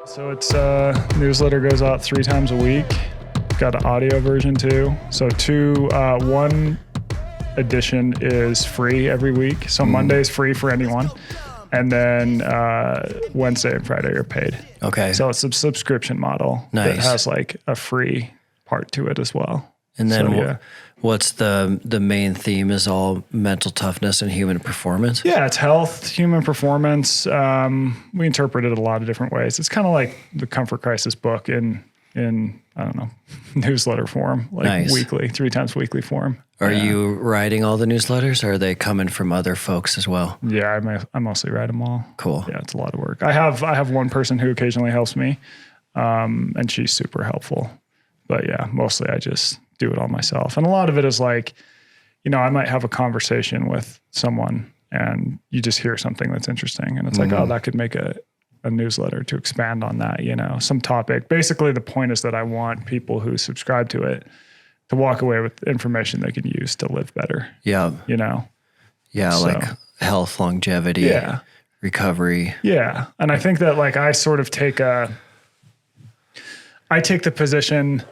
So it's newsletter goes out 3 times a week. Got an audio version too. So one edition is free every week. So Monday's free for anyone. And then Wednesday and Friday are paid. Okay. So it's a subscription model that has like a free part to it as well. And then what's the main theme is all mental toughness and human performance? Yeah, it's health, human performance. We interpret it a lot of different ways. It's kind of like the Comfort Crisis book in I don't know, newsletter form, like weekly, 3 times weekly form. Are you writing all the newsletters, or are they coming from other folks as well? Yeah, I mostly write them all. Cool. Yeah, it's a lot of work. I have one person who occasionally helps me, and she's super helpful. But yeah, mostly I just do it all myself. And a lot of it is like, I might have a conversation with someone and you just hear something that's interesting. And it's like, oh, that could make a newsletter to expand on that, some topic. Basically, the point is that I want people who subscribe to it to walk away with information they can use to live better. Yeah. Yeah, so, like health, longevity, recovery. Yeah. And I think that like I sort of take the position,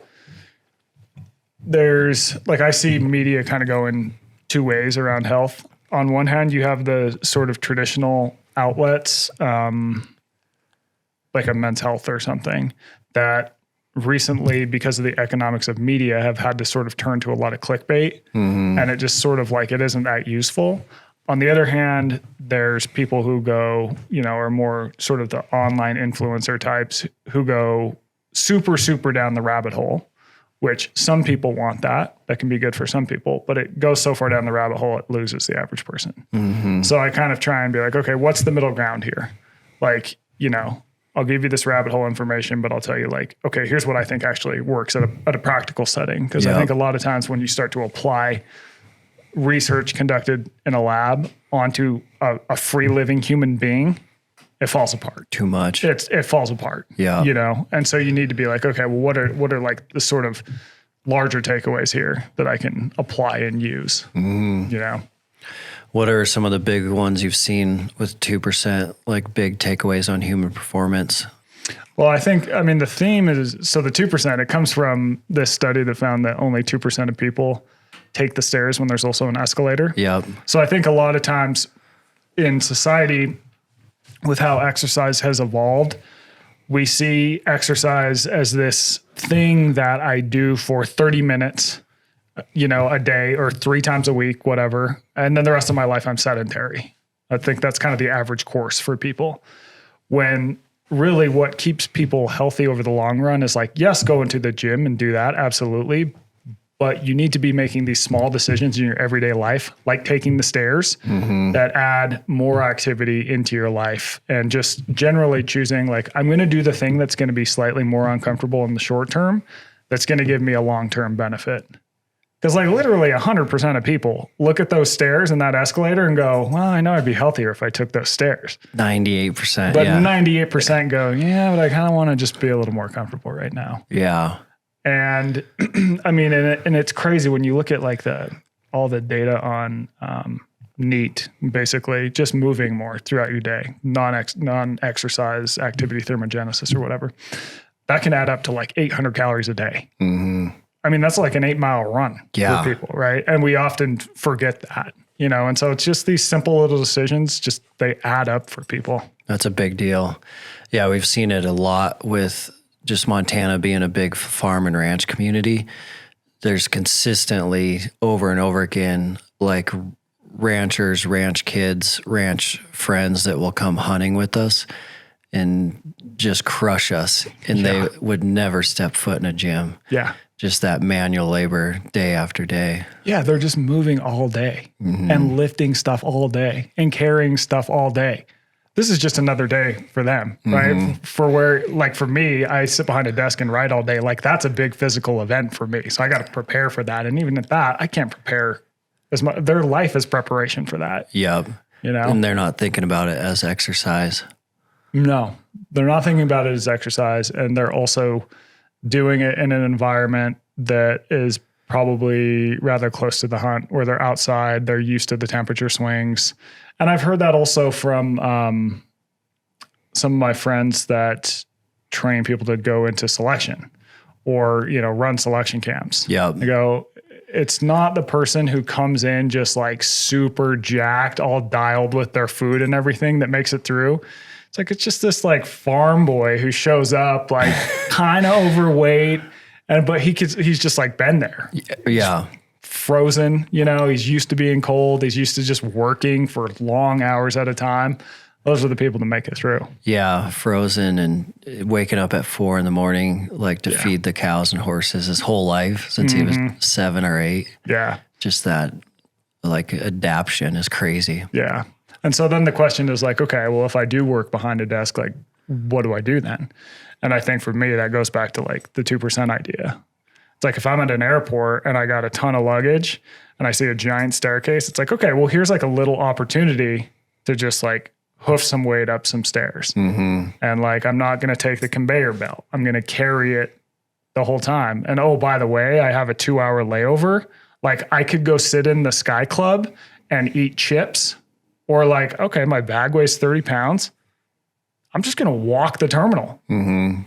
there's like, I see media kind of go in 2 ways around health. On one hand, you have the sort of traditional outlets, like a Men's Health or something, that recently, because of the economics of media, have had to sort of turn to a lot of clickbait. And it just sort of like, it isn't that useful. On the other hand, there's people who go, are more sort of the online influencer types who go super, super down the rabbit hole, which some people want that. That can be good for some people, but it goes so far down the rabbit hole, it loses the average person. So I kind of try and be like, okay, what's the middle ground here? Like, I'll give you this rabbit hole information, but I'll tell you like, okay, here's what I think actually works at a practical setting. Because I think a lot of times when you start to apply research conducted in a lab onto a free living human being, it falls apart. Too much. It falls apart. Yeah. And so you need to be like, okay, well, what are like the sort of larger takeaways here that I can apply and use? What are some of the big ones you've seen with 2%, like big takeaways on human performance? Well, the theme is, so the 2%, it comes from this study that found that only 2% of people take the stairs when there's also an escalator. Yeah. So I think a lot of times in society, with how exercise has evolved, we see exercise as this thing that I do for 30 minutes, a day or 3 times a week, whatever. And then the rest of my life, I'm sedentary. I think that's kind of the average course for people. When really what keeps people healthy over the long run is like, yes, go into the gym and do that. Absolutely. But you need to be making these small decisions in your everyday life, like taking the stairs, that add more activity into your life, and just generally choosing like, I'm going to do the thing that's going to be slightly more uncomfortable in the short term, that's going to give me a long-term benefit. Because like literally 100% of people look at those stairs and that escalator and go, well, I know I'd be healthier if I took those stairs. 98%. But 98% go, yeah, but I kind of want to just be a little more comfortable right now. Yeah. And and it's crazy when you look at like all the data on NEAT, basically just moving more throughout your day, non-exercise activity thermogenesis or whatever, that can add up to like 800 calories a day. That's like an 8-mile run for people, right? And we often forget that, and so it's just these simple little decisions, just they add up for people. That's a big deal. Yeah, we've seen it a lot with just Montana being a big farm and ranch community. There's consistently over and over again, like ranchers, ranch kids, ranch friends that will come hunting with us and just crush us. And they would never step foot in a gym. Yeah. Just that manual labor day after day. Yeah. They're just moving all day and lifting stuff all day and carrying stuff all day. This is just another day for them, right? For me, I sit behind a desk and write all day. Like that's a big physical event for me. So I got to prepare for that. And even at that, I can't prepare as much. Their life is preparation for that. Yep. And they're not thinking about it as exercise. No, they're not thinking about it as exercise. And they're also doing it in an environment that is probably rather close to the hunt, where they're outside, they're used to the temperature swings. And I've heard that also from some of my friends that train people to go into selection or, you know, run selection camps. Yeah. I go, it's not the person who comes in just like super jacked, all dialed with their food and everything that makes it through. It's like, it's just this like farm boy who shows up like kind of overweight, but he's just like been there. Yeah. Frozen, you know, he's used to being cold. He's used to just working for long hours at a time. Those are the people that make it through. Yeah. Frozen and waking up at 4 a.m, like to feed the cows and horses his whole life since he was 7 or 8. Yeah. Just that like adaptation is crazy. Yeah. And so then the question is like, okay, well, if I do work behind a desk, like, what do I do then? And I think for me, that goes back to like the 2% idea. It's like, if I'm at an airport and I got a ton of luggage and I see a giant staircase, it's like, okay, well, here's like a little opportunity to just like hoof some weight up some stairs. And like, I'm not going to take the conveyor belt. I'm going to carry it the whole time. And oh, by the way, I have a 2-hour layover. Like, I could go sit in the Sky Club and eat chips. Or like, okay, my bag weighs 30 pounds. I'm just going to walk the terminal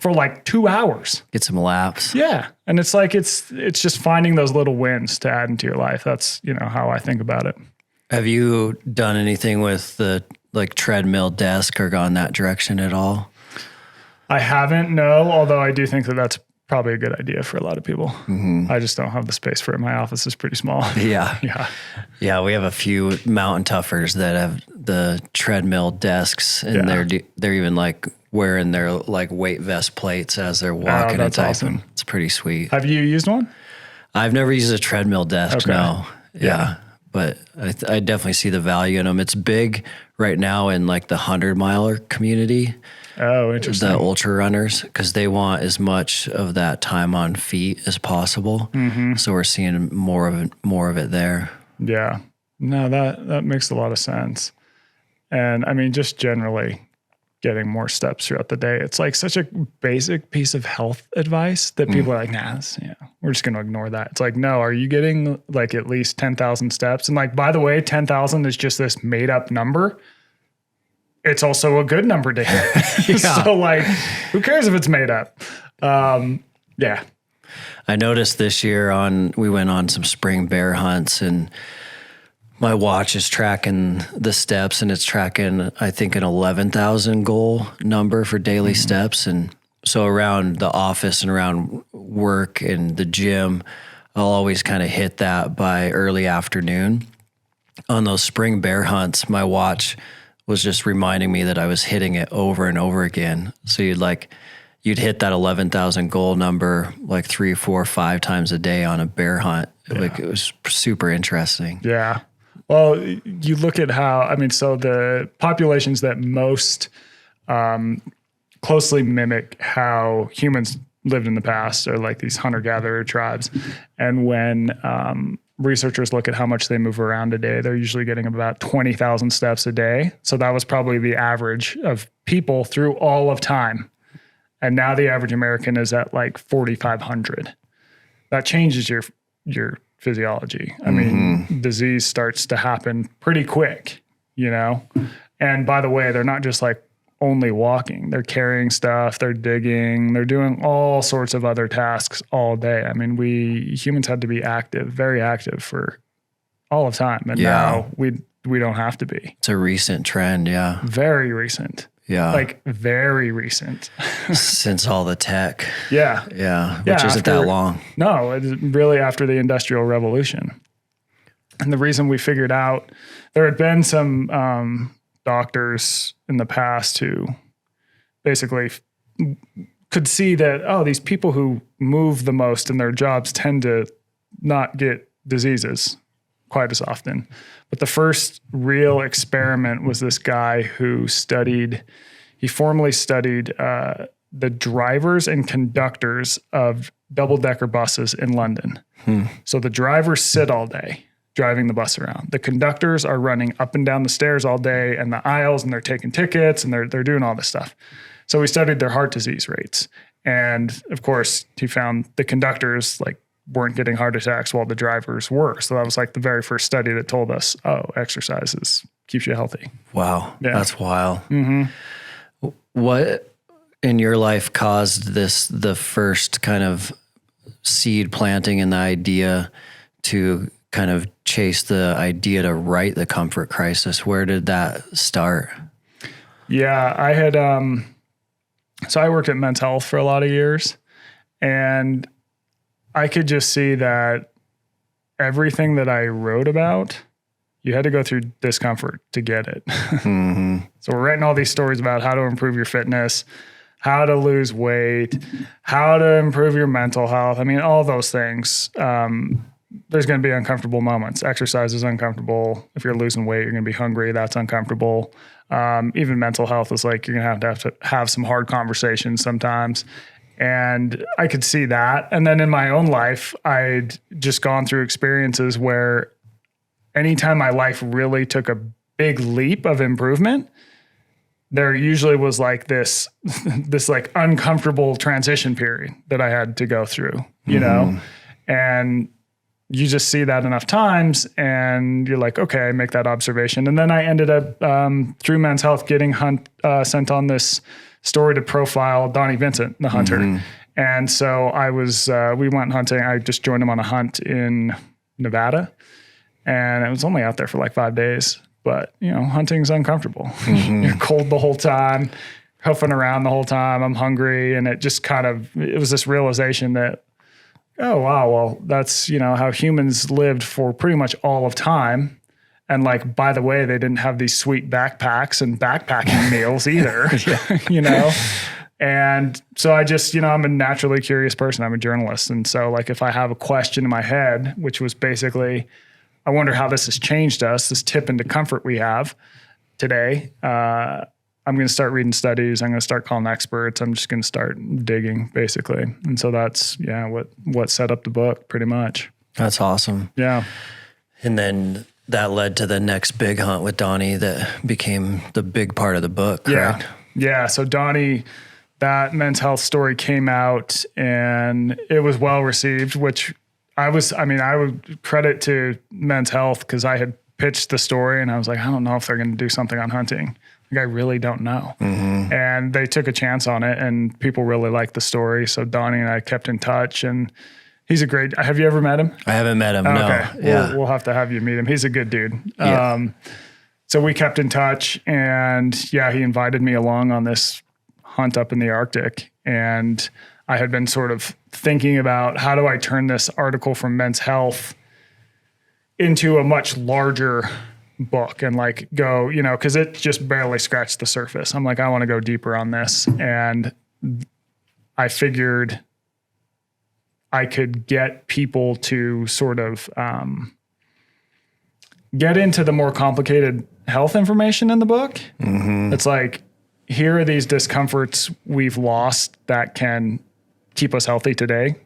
for like 2 hours. Get some laps. Yeah. And it's like, it's just finding those little wins to add into your life. That's, you know, how I think about it. Have you done anything with the like treadmill desk or gone that direction at all? I haven't, no, although I do think that that's probably a good idea for a lot of people. I just don't have the space for it. My office is pretty small. Yeah. Yeah. We have a few mountain toughers that have the treadmill desks and they're even like wearing their like weight vest plates as they're walking. That's awesome. It's pretty sweet. Have you used one? I've never used a treadmill desk. Okay. No. Yeah. But I definitely see the value in them. It's big right now in like the 100-miler community. Oh, interesting. The ultra runners, because they want as much of that time on feet as possible. So we're seeing more of it there. Yeah. No, that makes a lot of sense. And I mean, just generally getting more steps throughout the day. It's like such a basic piece of health advice that people are like, nah, we're just going to ignore that. It's like, no, are you getting like at least 10,000 steps? And like, by the way, 10,000 is just this made up number. It's also a good number to hit. So like, who cares if it's made up? Yeah. I noticed this year we went on some spring bear hunts and my watch is tracking the steps and it's tracking, I think, an 11,000 goal number for daily steps. And so around the office and around work and the gym, I'll always kind of hit that by early afternoon. On those spring bear hunts, my watch was just reminding me that I was hitting it over and over again. So you'd hit that 11,000 goal number like 3, 4, 5 times a day on a bear hunt. Yeah. Like, it was super interesting. Yeah. Well, you look at so the populations that most closely mimic how humans lived in the past are like these hunter-gatherer tribes. And when researchers look at how much they move around a day, they're usually getting about 20,000 steps a day. So that was probably the average of people through all of time. And now the average American is at like 4,500. That changes your physiology. I mean, disease starts to happen pretty quick, you know? And by the way, they're not just like only walking. They're carrying stuff, they're digging, they're doing all sorts of other tasks all day. I mean, we humans had to be active, very active for all of time. And now we don't have to be. It's a recent trend. Yeah. Very recent. Yeah. Like very recent. Since all the tech. Yeah. Yeah. Which isn't that long. No, it's really after the Industrial Revolution. And the reason we figured out, there had been some doctors in the past who basically could see that, oh, these people who move the most in their jobs tend to not get diseases quite as often. But the first real experiment was this guy who formally studied the drivers and conductors of double-decker buses in London. So the drivers sit all day driving the bus around. The conductors are running up and down the stairs all day and the aisles, and they're taking tickets and they're doing all this stuff. So we studied their heart disease rates. And of course, he found the conductors weren't getting heart attacks while the drivers were. So that was like the very first study that told us, oh, exercise keeps you healthy. Wow. Yeah. That's wild. What in your life caused the first kind of seed planting and the idea to kind of chase the idea to write The Comfort Crisis? Where did that start? Yeah, I had, so I worked at Men's Health for a lot of years, and I could just see that everything that I wrote about, you had to go through discomfort to get it. Mm-hmm. So we're writing all these stories about how to improve your fitness, how to lose weight, how to improve your mental health. I mean, all those things. There's going to be uncomfortable moments. Exercise is uncomfortable. If you're losing weight, you're going to be hungry. That's uncomfortable. Even mental health is like, you're going to have some hard conversations sometimes. And I could see that. And then in my own life, I'd just gone through experiences where anytime my life really took a big leap of improvement, there usually was like this like uncomfortable transition period that I had to go through, you know, and you just see that enough times and you're like, okay, make that observation. And then I ended up through Men's Health getting sent on this story to profile Donnie Vincent, the hunter. And so I was, we went hunting. I just joined him on a hunt in Nevada, and it was only out there for like 5 days. But, you know, hunting's uncomfortable. You're cold the whole time, hoofing around the whole time. I'm hungry. And it just it was this realization that, oh, wow, well, that's, you know, how humans lived for pretty much all of time. And like, by the way, they didn't have these sweet backpacks and backpacking meals either, you know? And so I just, you know, I'm a naturally curious person. I'm a journalist. And so like, if I have a question in my head, which was basically, I wonder how this has changed us, this tip into comfort we have today. I'm going to start reading studies. I'm going to start calling experts. I'm just going to start digging, basically. And so that's, what set up the book pretty much. That's awesome. Yeah. And then that led to the next big hunt with Donnie that became the big part of the book, correct? Yeah. So Donnie, that Men's Health story came out and it was well received, which I would credit to Men's Health because I had pitched the story and I was like, I don't know if they're going to do something on hunting. Like, I really don't know. And they took a chance on it and people really liked the story. So Donnie and I kept in touch, and he's have you ever met him? I haven't met him. No. Okay. We'll have to have you meet him. He's a good dude. Yeah. So we kept in touch, and he invited me along on this hunt up in the Arctic. And I had been sort of thinking about, how do I turn this article from Men's Health into a much larger book and like go, you know, because it just barely scratched the surface. I'm like, I want to go deeper on this. And I figured I could get people to sort of get into the more complicated health information in the book. It's like, here are these discomforts we've lost that can keep us healthy today.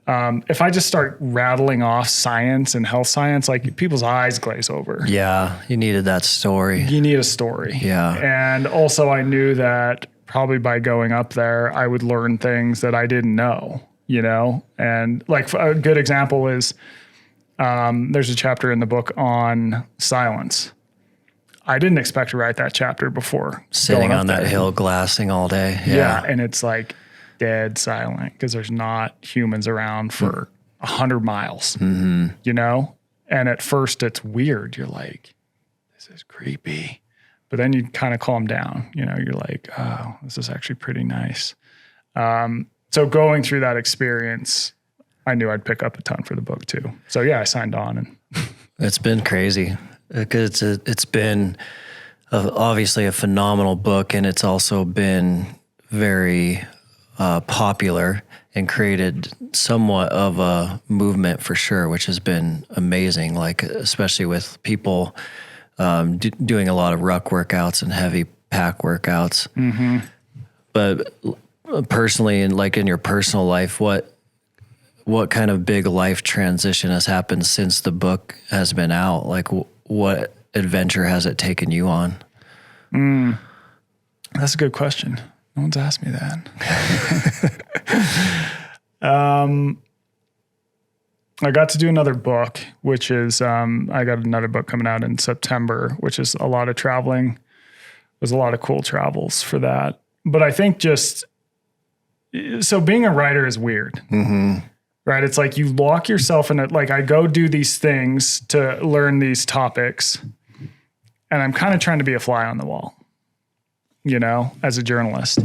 If I just start rattling off science and health science, like, people's eyes glaze over. Yeah, you needed that story. You need a story. Yeah. And also I knew that probably by going up there, I would learn things that I didn't know, you know? And like, a good example is there's a chapter in the book on silence. I didn't expect to write that chapter before. Sitting on that hill glassing all day. Yeah. And it's like dead silent because there's not humans around for 100 miles, you know? And at first it's weird. You're like, this is creepy. But then you kind of calm down, you know, you're like, oh, this is actually pretty nice. So going through that experience, I knew I'd pick up a ton for the book too. So I signed on. And it's been crazy because it's been obviously a phenomenal book, and it's also been very popular and created somewhat of a movement for sure, which has been amazing. Like, especially with people doing a lot of ruck workouts and heavy pack workouts. But personally, and like in your personal life, what kind of big life transition has happened since the book has been out? Like, what adventure has it taken you on? That's a good question. No one's asked me that. I got to do another book, which is, I got another book coming out in September, which is a lot of traveling. There's a lot of cool travels for that. but I think so being a writer is weird, right? It's like you lock yourself in it. Like I go do these things to learn these topics, and I'm kind of trying to be a fly on the wall, as a journalist.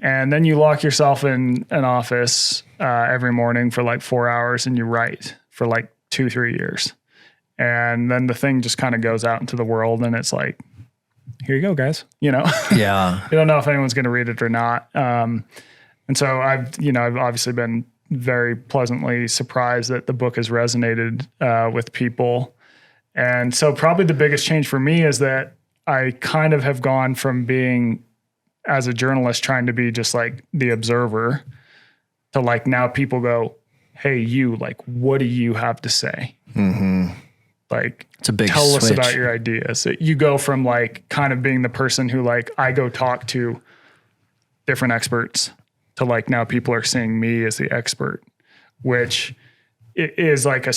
And then you lock yourself in an office every morning for like 4 hours and you write for like 2-3 years. And then the thing just kind of goes out into the world and it's like, here you go, guys. Yeah. You don't know if anyone's going to read it or not. And so I've obviously been very pleasantly surprised that the book has resonated with people. And so probably the biggest change for me is that I kind of have gone from being, as a journalist, trying to be just like the observer to like now people go, hey, you, like, what do you have to say? Like, it's a big tell switch. us about your ideas. So you go from like kind of being the person who like, I go talk to different experts to like now people are seeing me as the expert, which is like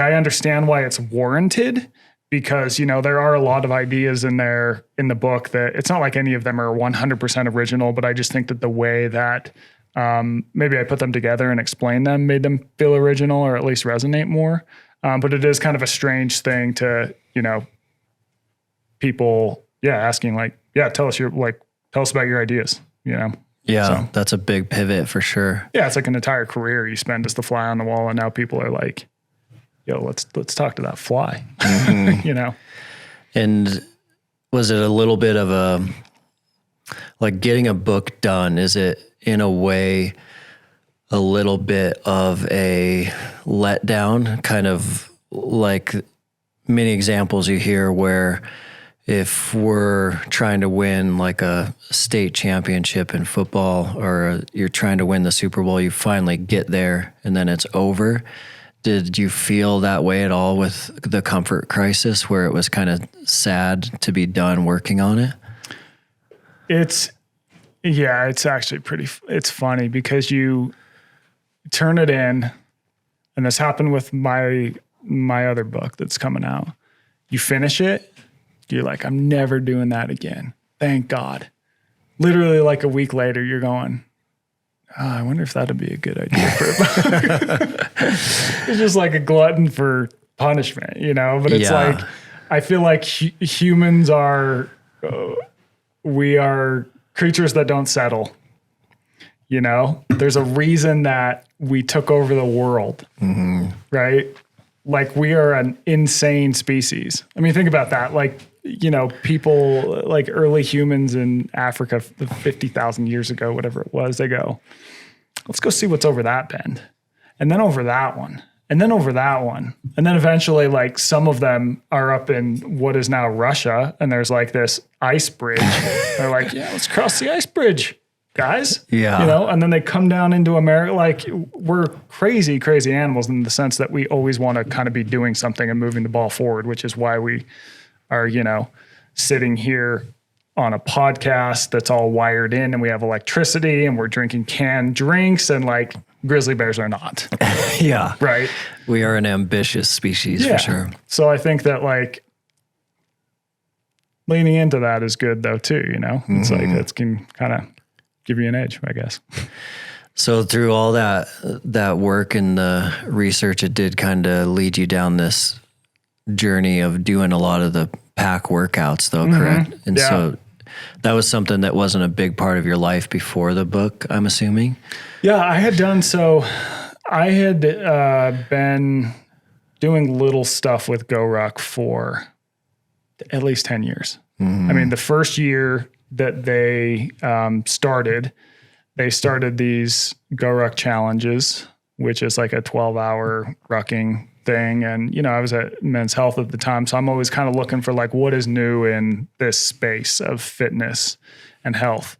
I understand why it's warranted because, there are a lot of ideas in there in the book that it's not like any of them are 100% original, but I just think that the way that maybe I put them together and explained them made them feel original or at least resonate more. But it is kind of a strange thing to, people, asking like, tell us about your ideas, Yeah, So, that's a big pivot for sure. yeah, it's like an entire career you spend as the fly on the wall. And now people are like, yo, let's talk to that fly, And was it a little bit of like getting a book done? Is it in a way a little bit of a letdown, kind of like many examples you hear where if we're trying to win like a state championship in football or you're trying to win the Super Bowl, you finally get there and then it's over. Did you feel that way at all with the Comfort Crisis where it was kind of sad to be done working on it? It's actually it's funny because you turn it in, and this happened with my other book that's coming out. You finish it, you're like, I'm never doing that again. Thank God. Literally like a week later, you're going, I wonder if that'd be a good idea for a book. It's just like a glutton for punishment, but it's like, I feel like humans are, we are creatures that don't settle. There's a reason that we took over the world, right? Like we are an insane species. I mean, think about that. Like, people like early humans in Africa 50,000 years ago, whatever it was, they go, let's go see what's over that bend. And then over that one. And then over that one. And then eventually like some of them are up in what is now Russia. And there's like this ice bridge. They're like, let's cross the ice bridge, guys. Yeah. And then they come down into America. Like we're crazy, crazy animals in the sense that we always want to kind of be doing something and moving the ball forward, which is why we are, sitting here on a podcast that's all wired in and we have electricity and we're drinking canned drinks and like grizzly bears are not. Yeah. Right. We are an ambitious species for sure. So I think that like leaning into that is good though too, It's like that can kind of give you an edge, I guess. So through all that work and the research, it did kind of lead you down this journey of doing a lot of the pack workouts though, correct? And so that was something that wasn't a big part of your life before the book, I'm assuming. Yeah, I had been doing little stuff with GoRuck for at least 10 years. I mean, the first year that they started these GoRuck challenges, which is like a 12-hour rucking thing. And, I was at Men's Health at the time. So I'm always kind of looking for like, what is new in this space of fitness and health.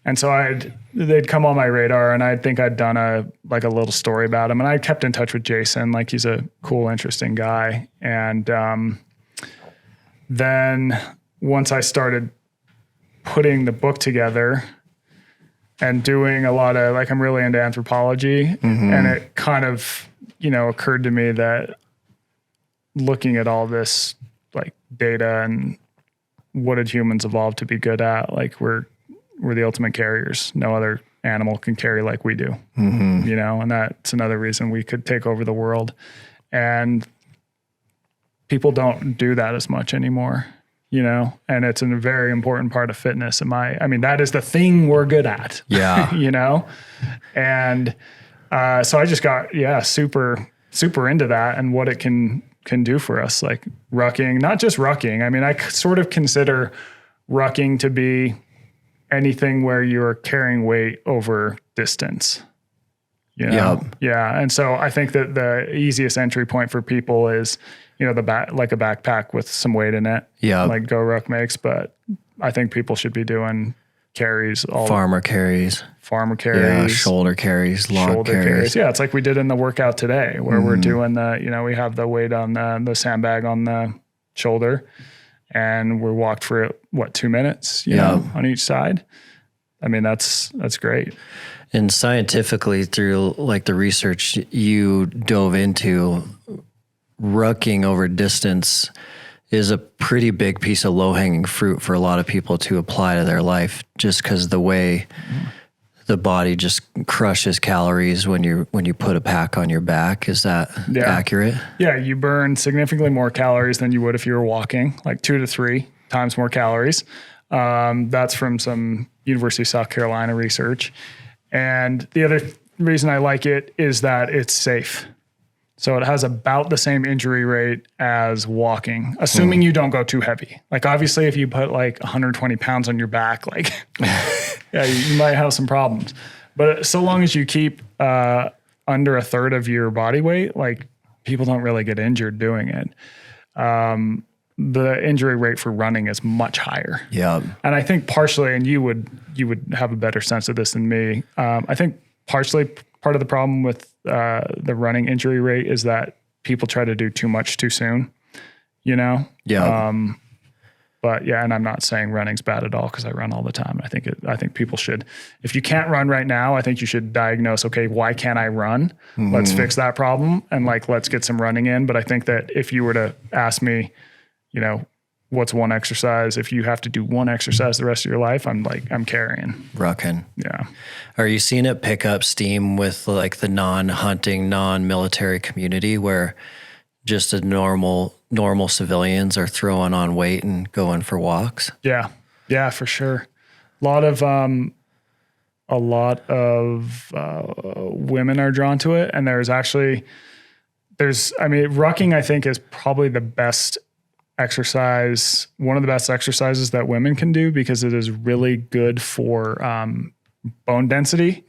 And so they'd come on my radar and I think I'd done a little story about them. And I kept in touch with Jason, like he's a cool, interesting guy. And then once I started putting the book together and doing a lot of like, I'm really into anthropology and it kind of, occurred to me that looking at all this like data and what did humans evolve to be good at, like we're we're the ultimate carriers. No other animal can carry like we do, you know, and that's another reason we could take over the world. And people don't do that as much anymore, you know, and it's a very important part of fitness. I mean, that is the thing we're good at, you know? And, so I just got, super into that and what it can do for us, like rucking, not just rucking. I mean, I sort of consider rucking to be anything where you're carrying weight over distance, you know? Yeah. And so I think that the easiest entry point for people is, you know, like a backpack with some weight in it, like Go Ruck makes, but I think people should be doing carries, farmer carries, shoulder carries, log carries. Yeah. It's like we did in the workout today where we're doing we have the weight on the sandbag on the shoulder and we walked for 2 minutes, you know, on each side. I mean, that's great. And scientifically through like the research you dove into, rucking over distance is a pretty big piece of low-hanging fruit for a lot of people to apply to their life, just because the way the body just crushes calories when you put a pack on your back. Is that accurate? Yeah, you burn significantly more calories than you would if you were walking, like 2 to 3 times more calories. That's from some University of South Carolina research. And the other reason I like it is that it's safe. So it has about the same injury rate as walking, assuming you don't go too heavy. Like obviously if you put like 120 pounds on your back, like you might have some problems. But so long as you keep under a third of your body weight, like people don't really get injured doing it. The injury rate for running is much higher. Yeah. And I think partially, and you would have a better sense of this than me. I think partially part of the problem with the running injury rate is that people try to do too much too soon, you know? Yeah. But yeah, and I'm not saying running's bad at all because I run all the time. I think people should, if you can't run right now, I think you should diagnose, okay, why can't I run? Let's fix that problem and let's get some running in. But I think that if you were to ask me, you know, what's one exercise? If you have to do one exercise the rest of your life, I'm carrying. Rucking. Yeah. Are you seeing it pick up steam with like the non-hunting, non-military community where just the normal civilians are throwing on weight and going for walks? Yeah. Yeah, for sure. A lot of women are drawn to it. And rucking, I think is probably the best exercise, one of the best exercises that women can do because it is really good for bone density,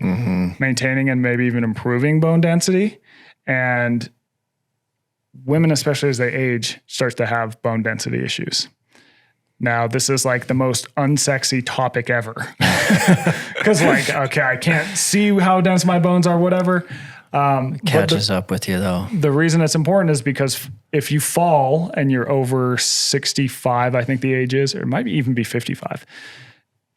maintaining and maybe even improving bone density. And women, especially as they age, start to have bone density issues. Now, this is like the most unsexy topic ever. Because I can't see how dense my bones are, whatever. Catches up with you though. The reason it's important is because if you fall and you're over 65, I think the age is, or it might even be 55,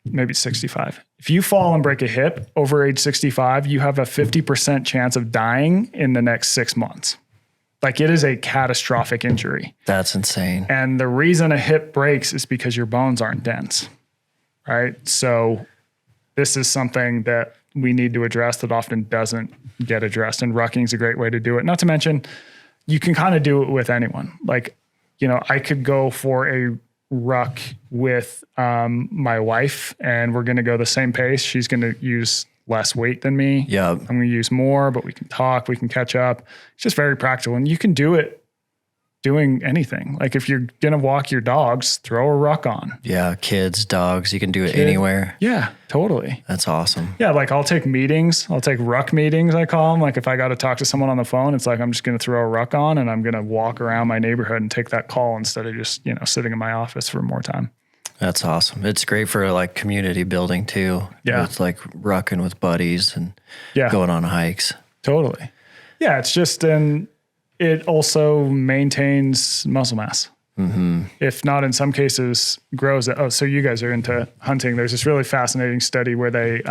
maybe 65. If you fall and break a hip over age 65, you have a 50% chance of dying in the next 6 months. Like it is a catastrophic injury. That's insane. And the reason a hip breaks is because your bones aren't dense, right? So this is something that we need to address that often doesn't get addressed. And rucking is a great way to do it. Not to mention, you can kind of do it with anyone. Like, you know, I could go for a ruck with my wife and we're going to go the same pace. She's going to use less weight than me. Yeah. I'm going to use more, but we can talk, we can catch up. It's just very practical. And you can do it doing anything. Like if you're going to walk your dogs, throw a ruck on. Yeah. Kids, dogs, you can do it anywhere. Yeah, totally. That's awesome. Yeah. Like I'll take meetings. I'll take ruck meetings, I call them. Like if I got to talk to someone on the phone, it's like, I'm just going to throw a ruck on and I'm going to walk around my neighborhood and take that call instead of just, you know, sitting in my office for more time. That's awesome. It's great for like community building too. Yeah. It's like rucking with buddies and yeah, going on hikes. Totally. Yeah. It's just, it also maintains muscle mass. Mm-hmm. If not, in some cases, grows it. Oh, so you guys are into hunting. There's this really fascinating study where they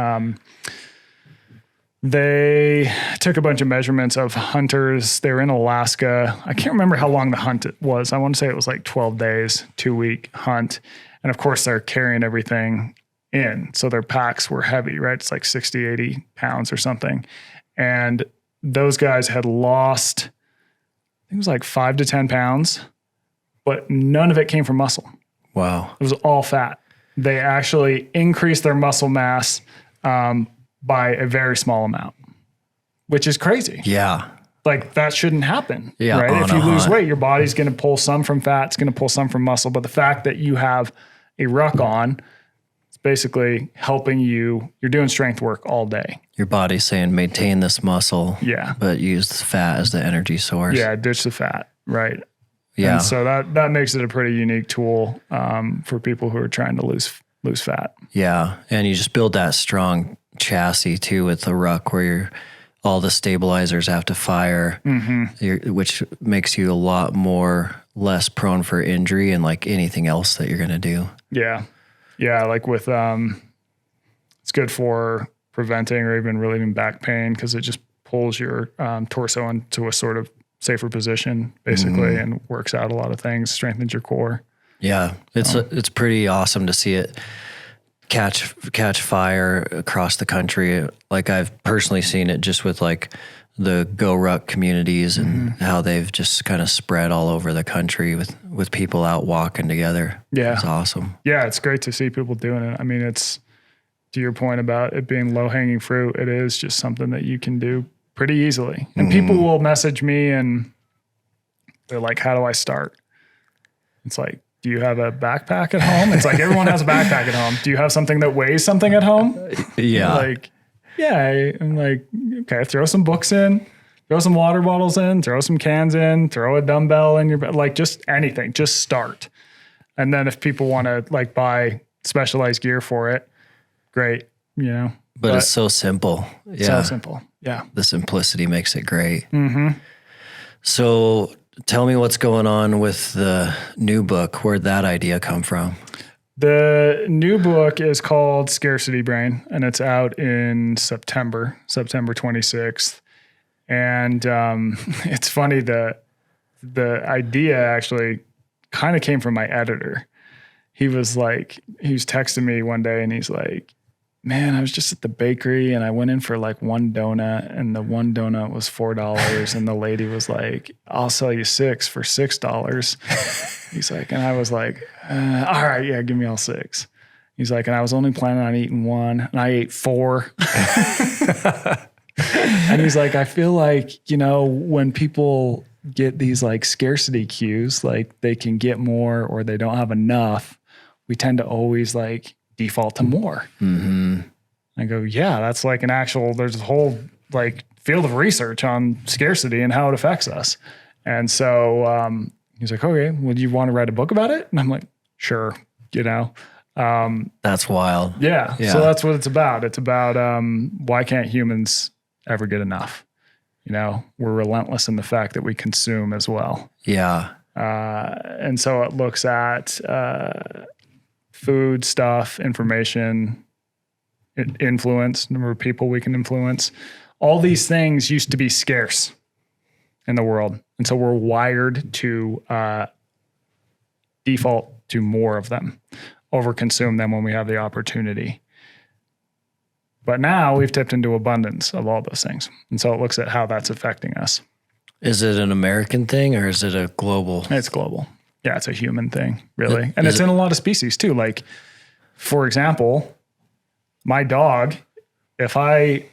took a bunch of measurements of hunters. They were in Alaska. I can't remember how long the hunt was. I want to say it was like 12 days, 2-week hunt. And of course, they're carrying everything in. So their packs were heavy, right? It's like 60, 80 pounds or something. And those guys had lost, I think it was like 5 to 10 pounds, but none of it came from muscle. Wow. It was all fat. They actually increased their muscle mass by a very small amount, which is crazy. Yeah. Like that shouldn't happen, Yeah, right? on If you a lose hunt. weight, your body's going to pull some from fat, it's going to pull some from muscle. But the fact that you have a ruck on, it's basically helping you. You're doing strength work all day. Your body's saying maintain this muscle, Yeah. but use the fat as the energy source. Yeah, ditch the fat, right? Yeah. And so that makes it a pretty unique tool for people who are trying to lose fat. Yeah. And you just build that strong chassis too with the ruck where all the stabilizers have to fire, which makes you a lot less prone for injury and like anything else that you're going to do. Yeah. Yeah. Like with, it's good for preventing or even relieving back pain because it just pulls your torso into a sort of safer position basically and works out a lot of things, strengthens your core. Yeah. It's pretty awesome to see it catch fire across the country. Like I've personally seen it just with like the Go Ruck communities and how they've just kind of spread all over the country with people out walking together. Yeah. It's awesome. Yeah. It's great to see people doing it. I mean, it's to your point about it being low hanging fruit. It is just something that you can do pretty easily. And people will message me and they're like, how do I start? It's like, do you have a backpack at home? It's like everyone has a backpack at home. Do you have something that weighs something at home? Yeah. Like, yeah. I'm like, okay, throw some books in, throw some water bottles in, throw some cans in, throw a dumbbell in your bed, like just anything, just start. And then if people want to like buy specialized gear for it, great, you know. But it's so simple. Yeah. So simple. Yeah. The simplicity makes it great. So tell me what's going on with the new book. Where'd that idea come from? The new book is called Scarcity Brain, and it's out in September 26th. And it's funny, the idea actually kind of came from my editor. He was texting me one day and he's like, man, I was just at the bakery and I went in for like one donut and the one donut was $4. And the lady was like, I'll sell you 6 for $6. He's like, and I was like, all right, yeah, give me all 6. He's like, and I was only planning on eating 1 and I ate 4. And he's like, I feel like, you know, when people get these like scarcity cues, like they can get more or they don't have enough, we tend to always like default to more. I go, yeah, that's like there's a whole like field of research on scarcity and how it affects us. And so he's like, okay, would you want to write a book about it? And I'm like, sure, you know. That's wild. Yeah. So that's what it's about. It's about why can't humans ever get enough? You know, we're relentless in the fact that we consume as well. Yeah. And so it looks at food stuff, information, influence, number of people we can influence. All these things used to be scarce in the world. And so we're wired to default to more of them, overconsume them when we have the opportunity. But now we've tipped into abundance of all those things. And so it looks at how that's affecting us. Is it an American thing or is it a global? It's global. Yeah, it's a human thing, really. And it's in a lot of species too. Like, for example, my dog, if I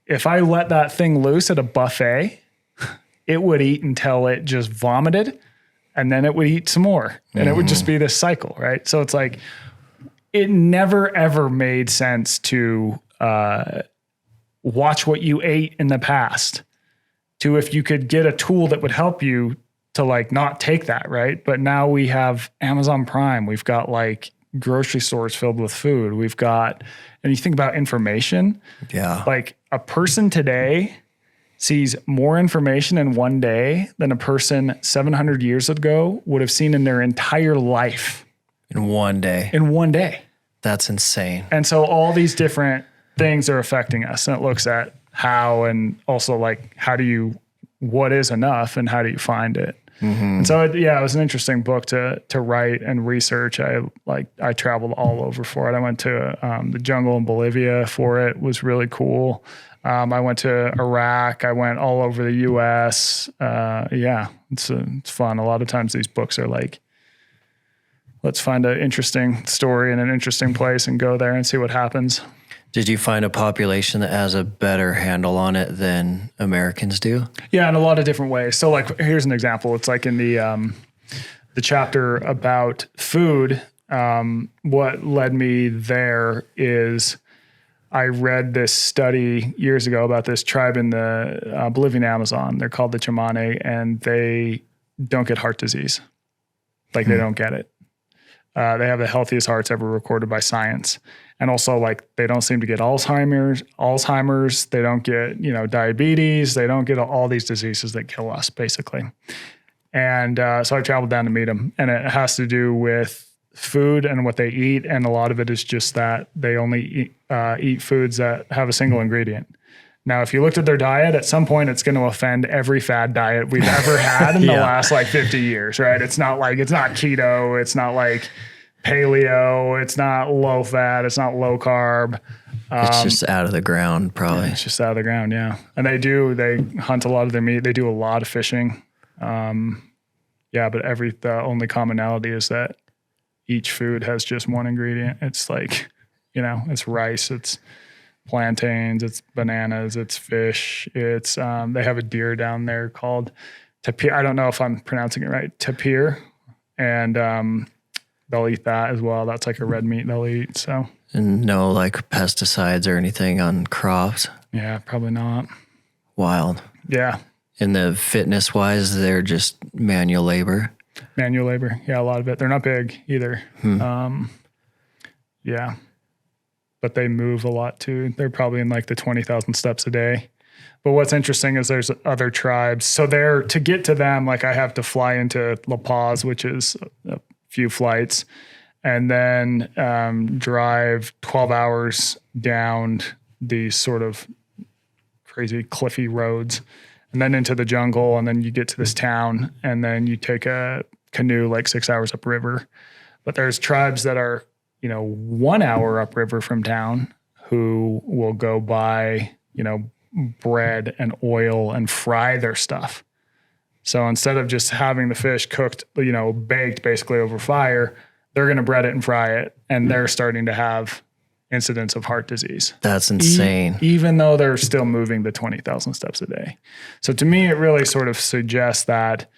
let that thing loose at a buffet, it would eat until it just vomited and then it would eat some more. And it would just be this cycle, right? So it's like, it never ever made sense to watch what you ate in the past to if you could get a tool that would help you to like not take that, right? But now we have Amazon Prime. We've got like grocery stores filled with food. We've got, and you think about information. Yeah. Like a person today sees more information in one day than a person 700 years ago would have seen in their entire life. In one day. In one day. That's insane. And so all these different things are affecting us. And it looks at how, and also like, what is enough and how do you find it? And so, it was an interesting book to write and research. I traveled all over for it. I went to the jungle in Bolivia for it. It was really cool. I went to Iraq. I went all over the U.S. It's fun. A lot of times these books are like, let's find an interesting story in an interesting place and go there and see what happens. Did you find a population that has a better handle on it than Americans do? Yeah, in a lot of different ways. So like, here's an example. It's like in the chapter about food. What led me there is I read this study years ago about this tribe in the Bolivian Amazon. They're called the Chamane, and they don't get heart disease. Like they don't get it. They have the healthiest hearts ever recorded by science. And also like they don't seem to get Alzheimer's. They don't get, diabetes. They don't get all these diseases that kill us basically. And so I traveled down to meet them, and it has to do with food and what they eat. And a lot of it is just that they only eat foods that have a single ingredient. Now, if you looked at their diet, at some point it's going to offend every fad diet we've ever had in the last like 50 years, right? It's not keto. It's not like paleo. It's not low fat. It's not low carb. It's just out of the ground, probably. Yeah, it's just out of the ground, yeah. And they hunt a lot of their meat. They do a lot of fishing. But the only commonality is that each food has just one ingredient. It's like, it's rice, it's plantains, it's bananas, it's fish. It's they have a deer down there called tapir. I don't know if I'm pronouncing it right. Tapir. And they'll eat that as well. That's like a red meat they'll eat. So, and no like pesticides or anything on crops. Yeah, probably not. Wild. Yeah. And the fitness wise, they're just manual labor. Manual labor. Yeah, a lot of it. They're not big either. But they move a lot too. They're probably in like the 20,000 steps a day. But what's interesting is there's other tribes. So to get to them, like I have to fly into La Paz, which is a few flights, and then drive 12 hours down these sort of crazy cliffy roads, and then into the jungle. And then you get to this town, and then you take a canoe like 6 hours upriver. But there's tribes that are, 1 hour upriver from town who will go buy, bread and oil and fry their stuff. So instead of just having the fish cooked, baked basically over fire, they're going to bread it and fry it. And they're starting to have incidents of heart disease. That's insane. Even though they're still moving the 20,000 steps a day. So to me, it really sort of suggests that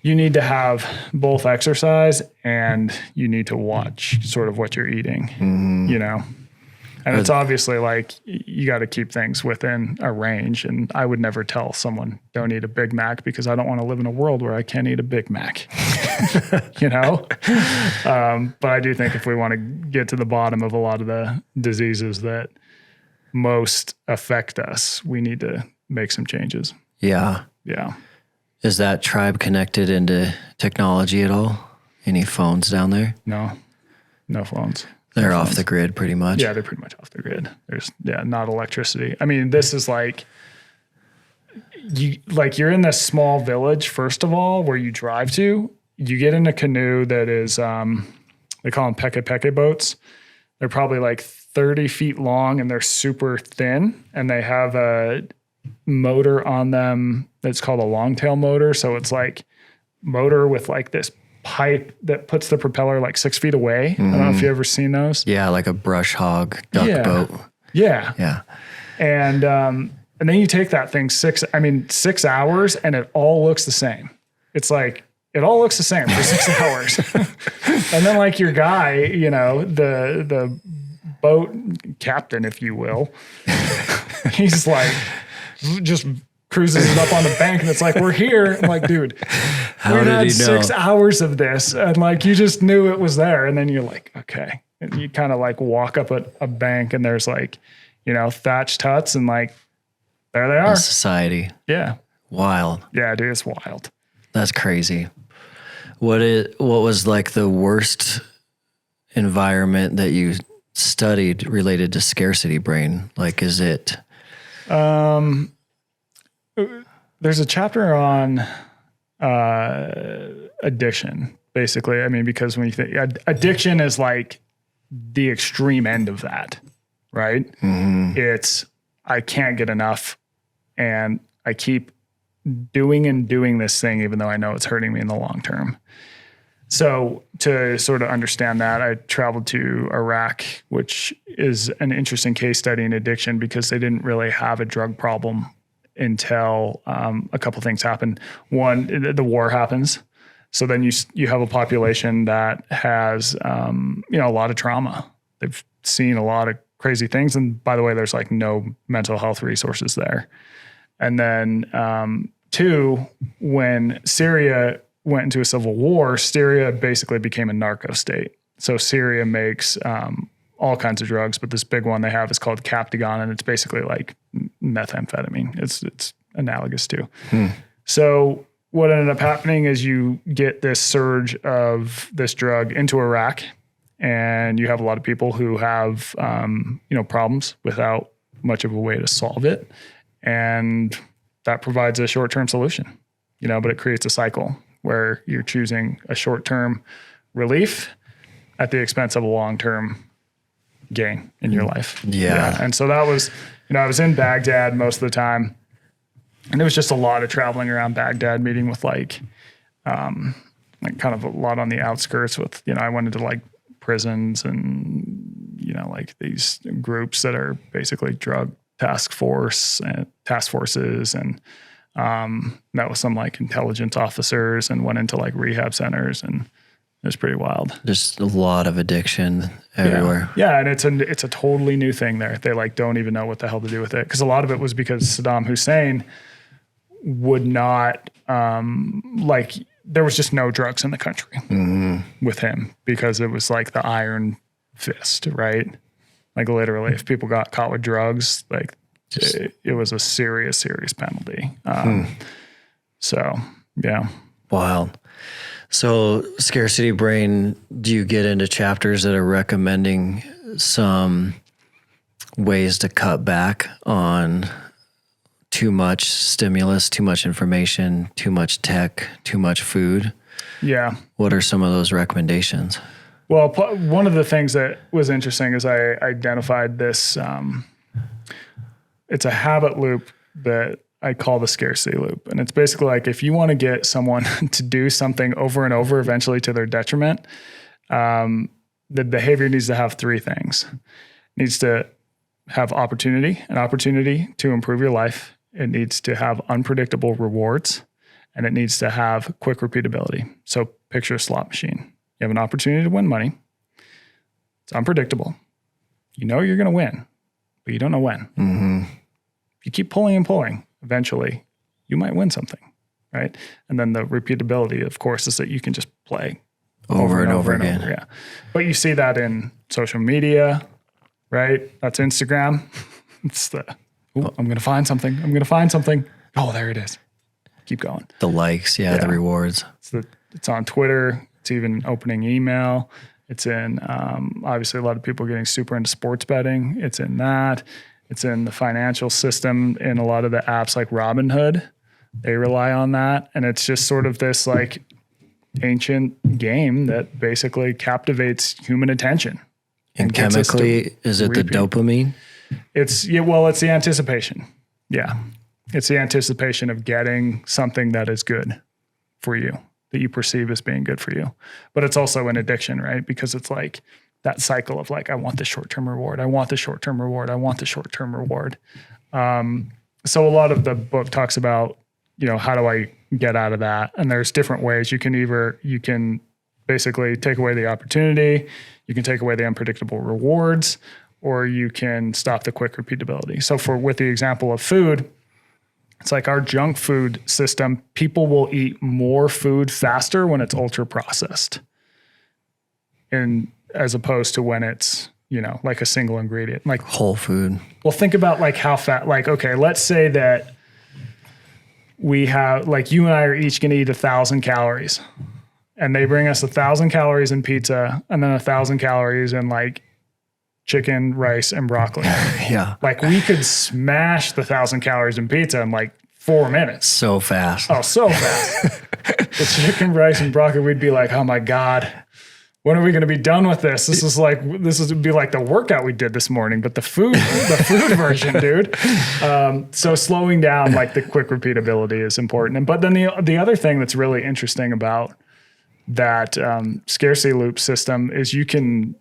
you need to have both exercise and you need to watch sort of what you're eating, And it's obviously like you got to keep things within a range. And I would never tell someone don't eat a Big Mac because I don't want to live in a world where I can't eat a Big Mac, But I do think if we want to get to the bottom of a lot of the diseases that most affect us, we need to make some changes. Yeah. Yeah. Is that tribe connected into technology at all? Any phones down there? No phones. They're off the grid pretty much. Yeah, they're pretty much off the grid. There's not electricity. I mean, this is like you're in this small village, first of all, where you drive to. You get in a canoe that is they call them peke boats. They're probably like 30 feet long and they're super thin, and they have a motor on them that's called a longtail motor. So it's like motor with like this pipe that puts the propeller like 6 feet away. I don't know if you've ever seen those. Yeah, like a brush hog duck boat. Yeah. And then you take that thing 6 hours, and it all looks the same. It's like it all looks the same for 6 hours. And then like your guy, the boat captain, if you will, he's like just cruises it up on the bank, and it's like, we're here. I'm like, dude, we had 6 hours of this, and like you just knew it was there. And then you're like, okay. And you kind of like walk up a bank, and there's like, thatched huts, and like there they are. Society. Yeah. Wild. Yeah, dude, it's wild. That's crazy. What was like the worst environment that you studied related to scarcity brain? Like, is it? There's a chapter on addiction, basically. I mean, because when you think addiction is like the extreme end of that, right? It's, I can't get enough and I keep doing this thing, even though I know it's hurting me in the long term. So to sort of understand that, I traveled to Iraq, which is an interesting case study in addiction because they didn't really have a drug problem until a couple things happened. One, the war happens. So then you have a population that has, a lot of trauma. They've seen a lot of crazy things. And by the way, there's like no mental health resources there. And then two, when Syria went into a civil war, Syria basically became a narco state. So Syria makes all kinds of drugs, but this big one they have is called Captivated, and it's basically like methamphetamine. It's analogous to. So what ended up happening is you get this surge of this drug into Iraq, and you have a lot of people who have problems without much of a way to solve it, and that provides a short-term solution. But it creates a cycle where you're choosing a short-term relief at the expense of a long-term gain in your life. Yeah. And so that was, I was in Baghdad most of the time, and there was just a lot of traveling around Baghdad, meeting with like kind of a lot on the outskirts with, I went into like prisons and, like these groups that are basically drug task forces and met with some like intelligence officers and went into like rehab centers, and it was pretty wild. Just a lot of addiction everywhere. Yeah. And it's a totally new thing there. They like don't even know what the hell to do with it. Cause a lot of it was because Saddam Hussein would not, there was just no drugs in the country with him because it was like the iron fist, right? Like literally if people got caught with drugs, like it was a serious penalty. So yeah. Wild. So Scarcity Brain, do you get into chapters that are recommending some ways to cut back on too much stimulus, too much information, too much tech, too much food? Yeah. What are some of those recommendations? Well, one of the things that was interesting is I identified this, it's a habit loop that I call the scarcity loop. And it's basically like, if you want to get someone to do something over and over, eventually to their detriment, the behavior needs to have three things. It needs to have an opportunity to improve your life. It needs to have unpredictable rewards, and it needs to have quick repeatability. So picture a slot machine. You have an opportunity to win money. It's unpredictable. You're going to win, but you don't know when. If you keep pulling and pulling, eventually you might win something, right? And then the repeatability, of course, is that you can just play over and over again. Yeah. But you see that in social media, right? That's Instagram. It's I'm going to find something. Oh, there it is. Keep going. The likes, the rewards. It's on Twitter. It's even opening email. It's in, obviously a lot of people are getting super into sports betting. It's in that. It's in the financial system in a lot of the apps like Robinhood. They rely on that. And it's just sort of this like ancient game that basically captivates human attention. And chemically, is it the dopamine? It's the anticipation. Yeah. It's the anticipation of getting something that is good for you, that you perceive as being good for you. But it's also an addiction, right? Because it's like that cycle of like, I want the short-term reward. I want the short-term reward. I want the short-term reward. So a lot of the book talks about, how do I get out of that? And there's different ways. You can basically take away the opportunity. You can take away the unpredictable rewards, or you can stop the quick repeatability. So with the example of food, it's like our junk food system, people will eat more food faster when it's ultra processed. And as opposed to when it's, like a single ingredient, like whole food. Well, think about like how fat, like, okay, let's say that we have, like you and I are each going to eat 1,000 calories, and they bring us 1,000 calories in pizza and then 1,000 calories in like chicken, rice, and broccoli. Yeah. Like we could smash the 1,000 calories in pizza in like 4 minutes. So fast. Oh, so fast. the chicken, rice, and broccoli, we'd be like, oh my God, when are we going to be done with this? This would be like the workout we did this morning, but the food version, dude. So slowing down, like the quick repeatability is important. But then the other thing that's really interesting about that scarcity loop system is you can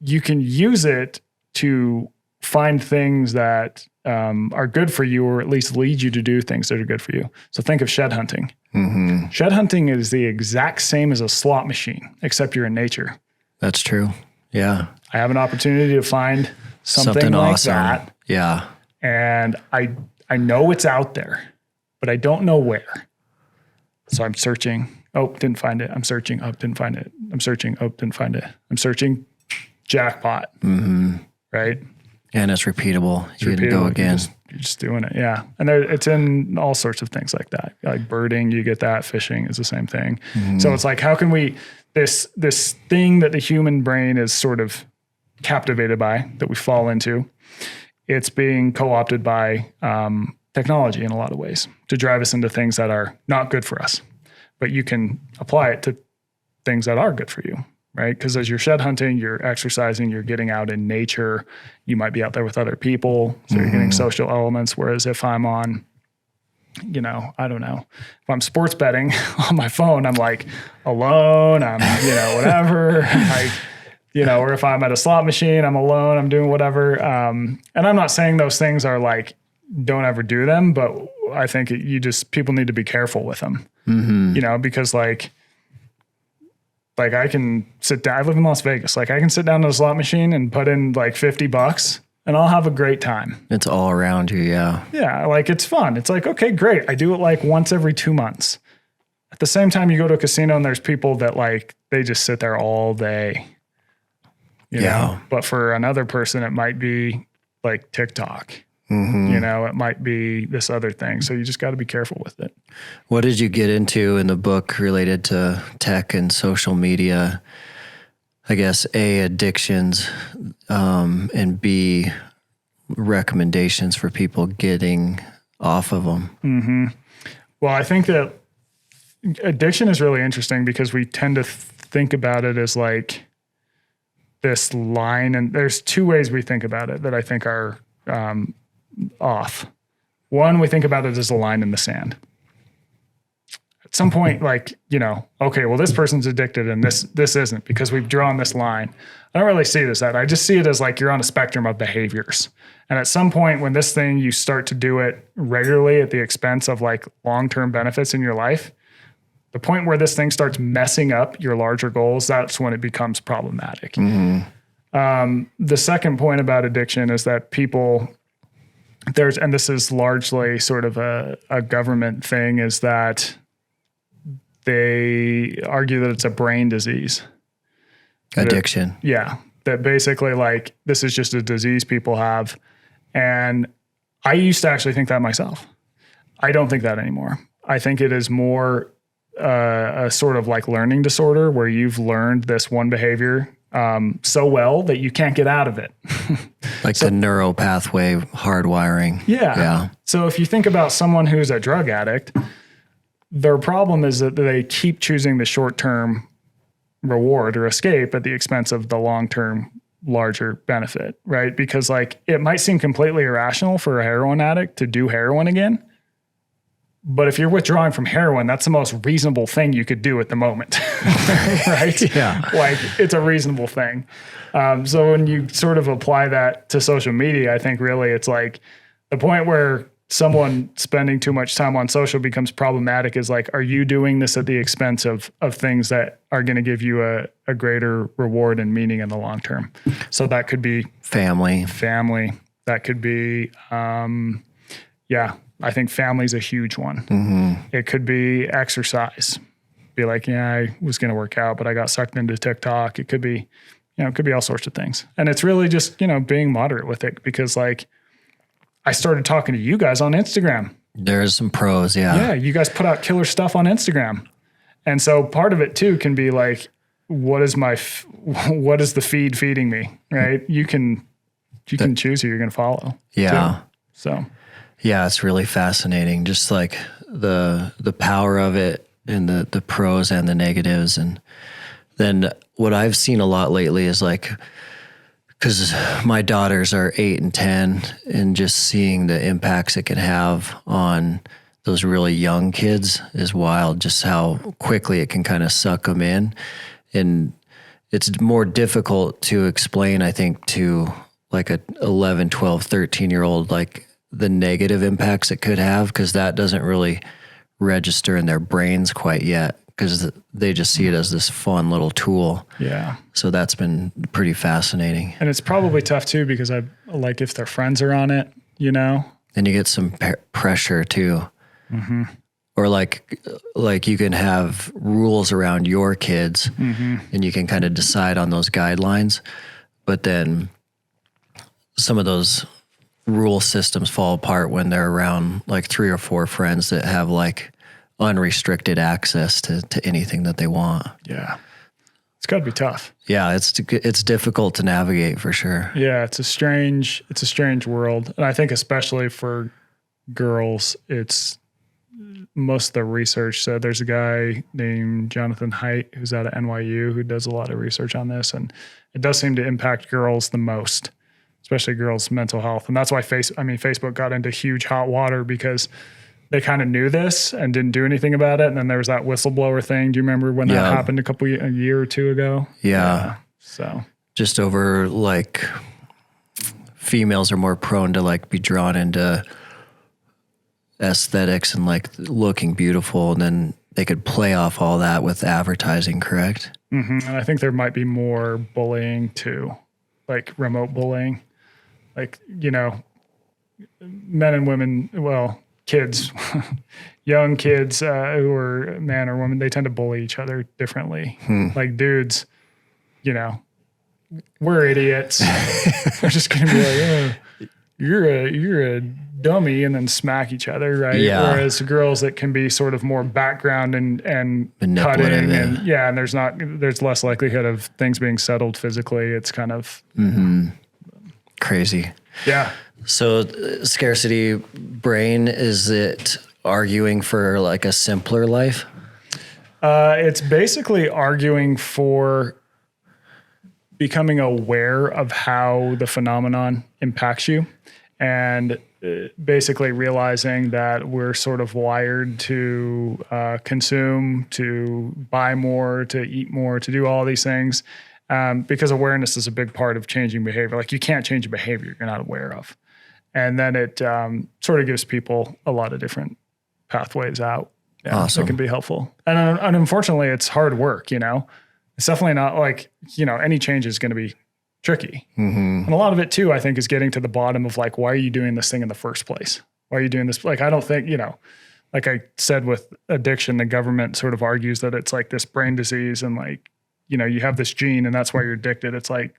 use it to find things that are good for you, or at least lead you to do things that are good for you. So think of shed hunting. Mm-hmm. Shed hunting is the exact same as a slot machine, except you're in nature. That's true. Yeah. I have an opportunity to find something like awesome. That. Yeah. And I know it's out there, but I don't know where. So I'm searching. Oh, didn't find it. I'm searching. Oh, didn't find it. I'm searching. Oh, didn't find it. I'm searching. Jackpot. Mm-hmm. Right? And it's repeatable. You can go again. You're just doing it. Yeah. And it's in all sorts of things like that. Like birding, you get that. Fishing is the same thing. Mm-hmm. So it's like, how can we, this thing that the human brain is sort of captivated by, that we fall into, it's being co-opted by technology in a lot of ways to drive us into things that are not good for us. But you can apply it to things that are good for you. Right? Because as you're shed hunting, you're exercising, you're getting out in nature, you might be out there with other people. So you're getting social elements. Whereas if I'm on, I don't know, if I'm sports betting on my phone, I'm like alone, I'm, whatever. Or if I'm at a slot machine, I'm alone, I'm doing whatever. And I'm not saying those things are like, don't ever do them, but I think people need to be careful with them, because like I can sit down, I live in Las Vegas. Like I can sit down to a slot machine and put in like $50 and I'll have a great time. It's all around you. Yeah. Yeah. Like it's fun. It's like, okay, great. I do it like once every 2 months. At the same time, you go to a casino and there's people that like, they just sit there all day. You know? But for another person, it might be like TikTok. Mm-hmm. It might be this other thing. So you just got to be careful with it. What did you get into in the book related to tech and social media? I guess A, addictions, and B, recommendations for people getting off of them. Mm-hmm. Well, I think that addiction is really interesting because we tend to think about it as like this line, and there's two ways we think about it that I think are off. One, we think about it as a line in the sand. At some point, like, okay, well, this person's addicted and this isn't, because we've drawn this line. I don't really see this that. I just see it as like you're on a spectrum of behaviors. And at some point when this thing, you start to do it regularly at the expense of like long-term benefits in your life, the point where this thing starts messing up your larger goals, that's when it becomes problematic. Mm-hmm. The second point about addiction is that people, and this is largely sort of a government thing, is that they argue that it's a brain disease. Addiction. That basically like this is just a disease people have. And I used to actually think that myself. I don't think that anymore. I think it is more a sort of like learning disorder where you've learned this one behavior so well that you can't get out of it. Like the neural pathway hardwiring. Yeah. So if you think about someone who's a drug addict, their problem is that they keep choosing the short-term reward or escape at the expense of the long-term larger benefit, right? Because like it might seem completely irrational for a heroin addict to do heroin again. But if you're withdrawing from heroin, that's the most reasonable thing you could do at the moment, right? Yeah. Like it's a reasonable thing. So when you sort of apply that to social media, I think really it's like the point where someone spending too much time on social becomes problematic is like, are you doing this at the expense of things that are going to give you a greater reward and meaning in the long term? So that could be family. That could be, I think family's a huge one. Mm-hmm. It could be exercise. Be like, I was going to work out, but I got sucked into TikTok. It could be, it could be all sorts of things. And it's really just, being moderate with it, because like I started talking to you guys on Instagram. There's some pros. Yeah. Yeah. You guys put out killer stuff on Instagram. And so part of it too can be like, what is the feed feeding me? Right. You can choose who you're going to follow. Yeah. Too. So. Yeah, it's really fascinating. Just like the power of it and the pros and the negatives. And then what I've seen a lot lately is like, because my daughters are 8 and 10, and just seeing the impacts it can have on those really young kids is wild, just how quickly it can kind of suck them in. And it's more difficult to explain, I think, to like a 11, 12, 13-year-old, like the negative impacts it could have, because that doesn't really register in their brains quite yet, because they just see it as this fun little tool. Yeah. So that's been pretty fascinating. And it's probably tough too, because like if their friends are on it, you know? And you get some pressure too. Mm-hmm. Or like you can have rules around your kids, and you can kind of decide on those guidelines, but then some of those rule systems fall apart when they're around like 3 or 4 friends that have like unrestricted access to anything that they want. Yeah. It's got to be tough. Yeah, it's difficult to navigate for sure. Yeah, it's a strange world. And I think especially for girls, it's most of the research. So there's a guy named Jonathan Haidt who's out of NYU who does a lot of research on this, and it does seem to impact girls the most, especially girls' mental health. And that's why Facebook got into huge hot water, because they kind of knew this and didn't do anything about it. And then there was that whistleblower thing. Do you remember when that happened a year or two ago? Yeah. So just over like females are more prone to like be drawn into aesthetics and like looking beautiful, and then they could play off all that with advertising, correct? Mm-hmm. And I think there might be more bullying too, like remote bullying, like, you know, men and women, well, kids, young kids who are man or woman, they tend to bully each other differently. Like dudes, you know, we're idiots. We're just going to be like, oh, you're a dummy, and then smack each other, right? Yeah. Whereas girls, it can be sort of more background and cutting, and there's less likelihood of things being settled physically. It's kind of crazy. Yeah. So scarcity brain, is it arguing for like a simpler life? It's basically arguing for becoming aware of how the phenomenon impacts you, and basically realizing that we're sort of wired to consume, to buy more, to eat more, to do all these things, because awareness is a big part of changing behavior. Like you can't change a behavior you're not aware of. And then it sort of gives people a lot of different pathways out. Yeah, awesome. That can be helpful. And unfortunately, it's hard work, you know? It's definitely not like, you know, any change is going to be tricky. And a lot of it too, I think, is getting to the bottom of like, why are you doing this thing in the first place? Why are you doing this? Like, I don't think, you know, like I said with addiction, the government sort of argues that it's like this brain disease and like, you know, you have this gene and that's why you're addicted. It's like,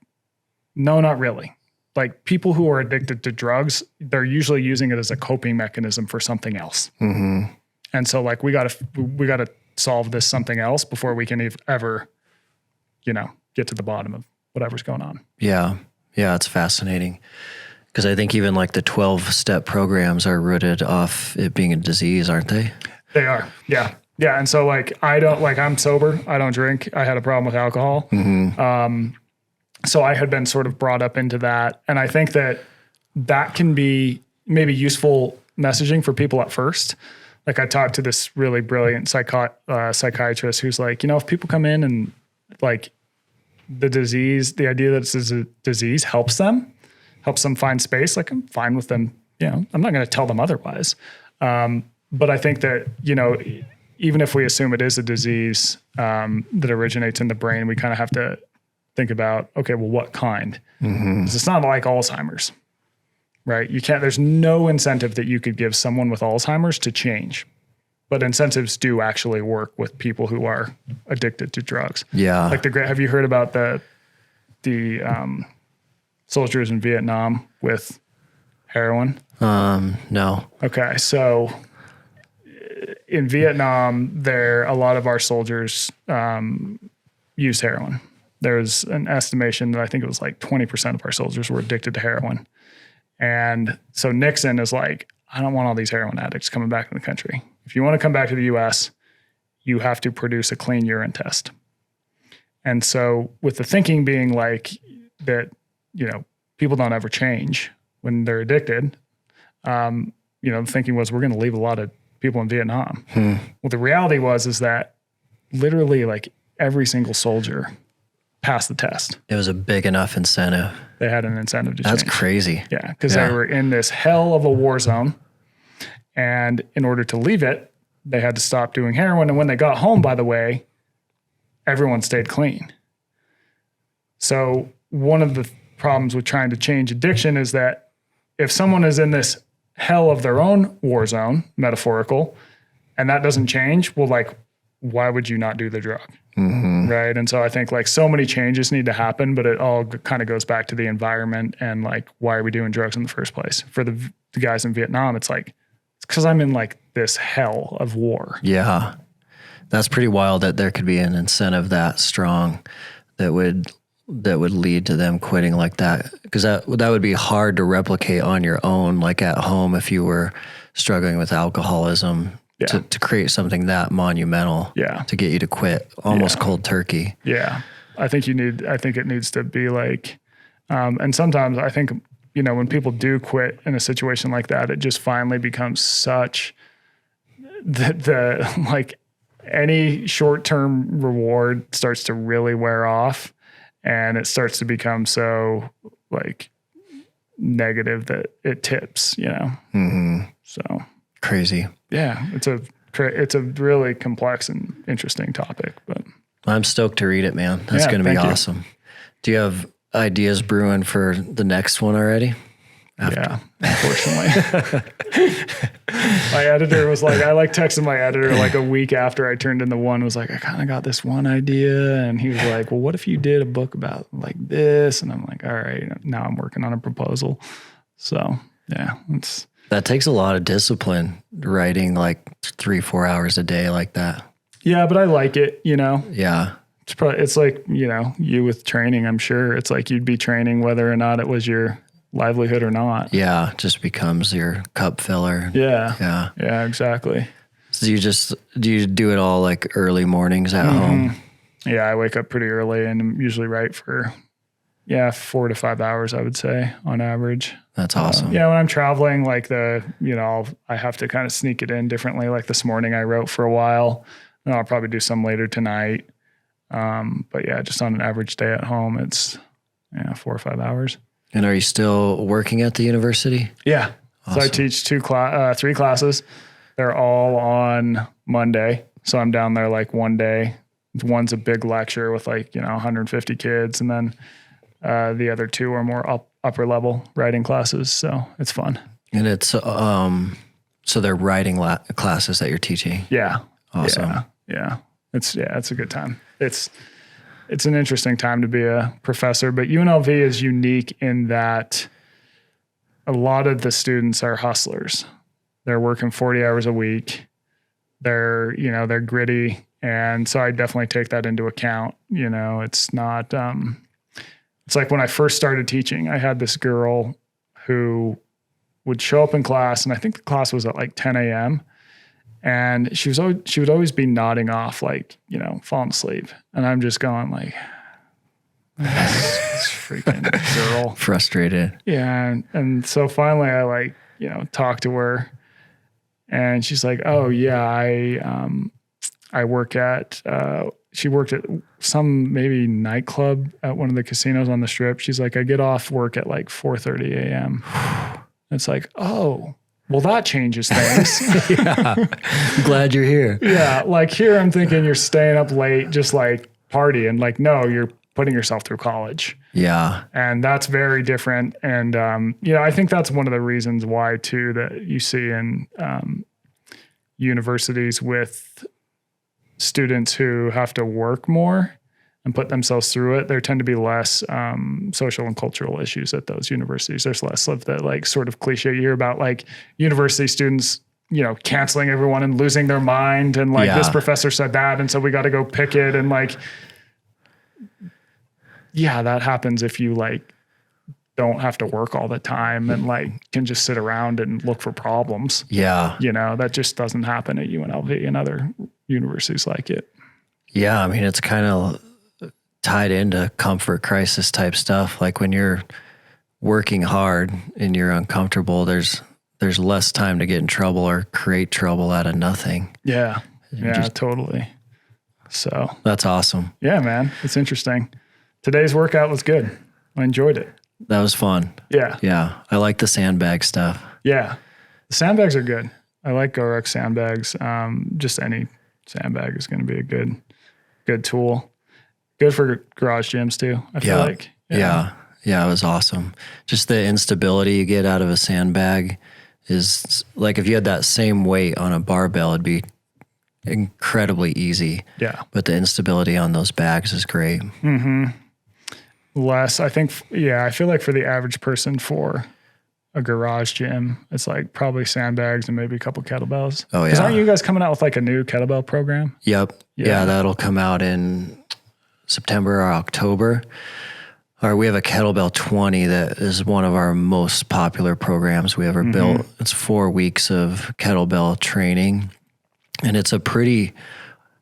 no, not really. Like people who are addicted to drugs, they're usually using it as a coping mechanism for something else. And so like, we gotta solve this something else before we can ever, you know, get to the bottom of whatever's going on. Yeah. Yeah. It's fascinating. Because I think even like the 12-step programs are rooted off it being a disease, aren't they? They are. Yeah. Yeah. And so like, I'm sober. I don't drink. I had a problem with alcohol. So I had been sort of brought up into that. And I think that can be maybe useful messaging for people at first. Like I talked to this really brilliant psychiatrist who's like, you know, if people come in and like the idea that it's a disease helps them find space, like I'm fine with them. You know, I'm not going to tell them otherwise. But I think that, you know, even if we assume it is a disease that originates in the brain, we kind of have to think about, okay, well, what kind? Because it's not like Alzheimer's, right? There's no incentive that you could give someone with Alzheimer's to change. But incentives do actually work with people who are addicted to drugs. Yeah. Like have you heard about the soldiers in Vietnam with heroin? No. Okay. So in Vietnam, a lot of our soldiers used heroin. There's an estimation that I think it was like 20% of our soldiers were addicted to heroin. And so Nixon is like, I don't want all these heroin addicts coming back in the country. If you want to come back to the U.S., you have to produce a clean urine test. And so with the thinking being like that, people don't ever change when they're addicted. The thinking was we're going to leave a lot of people in Vietnam. Well, the reality is that literally like every single soldier passed the test. It was a big enough incentive. They had an incentive to That's change. crazy. Yeah, because they were in this hell of a war zone. And in order to leave it, they had to stop doing heroin. And when they got home, by the way, everyone stayed clean. So one of the problems with trying to change addiction is that if someone is in this hell of their own war zone, metaphorical, and that doesn't change, well, like, why would you not do the drug? Right. And so I think like so many changes need to happen, but it all kind of goes back to the environment and like, why are we doing drugs in the first place? For the guys in Vietnam, it's like, it's because I'm in like this hell of war. Yeah. That's pretty wild that there could be an incentive that strong that would lead to them quitting like that. Because that would be hard to replicate on your own, like at home, if you were struggling with alcoholism. Yeah. To create something that monumental to get you to quit almost cold turkey. Yeah. I think it needs to be like, and sometimes I think, when people do quit in a situation like that, it just finally becomes such the like any short-term reward starts to really wear off and it starts to become so like negative that it tips, So crazy. Yeah, it's a really complex and interesting topic, but I'm stoked to read it, man. That's going to be awesome. Do you have ideas brewing for the next one already? Yeah, unfortunately. My editor was like, I texted my editor like a week after I turned in the one, was like, I kind of got this one idea. And he was like, well, what if you did a book about like this? And I'm like, all right, now I'm working on a proposal. So yeah, that takes a lot of discipline, writing like 3-4 hours a day like that. Yeah, but I like it, Yeah. It's like, you with training, I'm sure it's like you'd be training whether or not it was your livelihood or not. Yeah, it just becomes your cup filler. Yeah, exactly. So do you do it all like early mornings at home? Yeah, I wake up pretty early and usually write for 4 to 5 hours, I would say, on average. That's awesome. When I'm traveling, like I have to kind of sneak it in differently. Like this morning I wrote for a while and I'll probably do some later tonight. But yeah, just on an average day at home, it's 4 or 5 hours. And are you still working at the university? Yeah. Awesome. So I teach 3 classes. They're all on Monday. So I'm down there like one day. One's a big lecture with 150 kids. And then the other 2 are more upper level writing classes. So it's fun. And it's, so they're writing classes that you're teaching. Yeah. Awesome. Yeah. It's a good time. It's an interesting time to be a professor, but UNLV is unique in that a lot of the students are hustlers. They're working 40 hours a week. They're gritty. And so I definitely take that into account. It's not, it's like when I first started teaching, I had this girl who would show up in class, and I think the class was at like 10 a.m. And she would always be nodding off, like, falling asleep. And I'm just going like, this freaking girl. Frustrated. Yeah. And so finally I talked to her and she's like, oh yeah, I work at, she worked at some maybe nightclub at one of the casinos on the Strip. She's like, I get off work at like 4:30 a.m. It's like, oh, well, that changes things. Yeah. Glad you're here. Yeah. Like here, I'm thinking you're staying up late, just like partying. Like, no, you're putting yourself through college. Yeah. And that's very different. And, I think that's one of the reasons why too, that you see in universities with students who have to work more and put themselves through it, there tend to be less social and cultural issues at those universities. There's less of the like sort of cliche you hear about like university students, canceling everyone and losing their mind. And like this professor said that. And so we got to go picket. And like, yeah, that happens if you like don't have to work all the time and like can just sit around and look for problems. Yeah. That just doesn't happen at UNLV and other universities like it. Yeah, I mean, it's kind of tied into comfort crisis type stuff. Like when you're working hard and you're uncomfortable, there's less time to get in trouble or create trouble out of nothing. Yeah. Yeah, totally. So that's awesome. Yeah, man. It's interesting. Today's workout was good. I enjoyed it. That was fun. Yeah. Yeah. I like the sandbag stuff. Yeah. The sandbags are good. I like GoRuck sandbags. Just any sandbag is going to be a good tool. Good for garage gyms too, I feel like. Yeah. Yeah, it was awesome. Just the instability you get out of a sandbag is like if you had that same weight on a barbell, it'd be incredibly easy. Yeah. But the instability on those bags is great. Mm-hmm. Less, I think, I feel like for the average person for a garage gym, it's like probably sandbags and maybe a couple kettlebells. Oh, yeah. Because aren't you guys coming out with like a new kettlebell program? Yep. Yeah, that'll come out in September or October. We have a Kettlebell 20 that is one of our most popular programs we ever built. It's 4 weeks of kettlebell training, and it's a pretty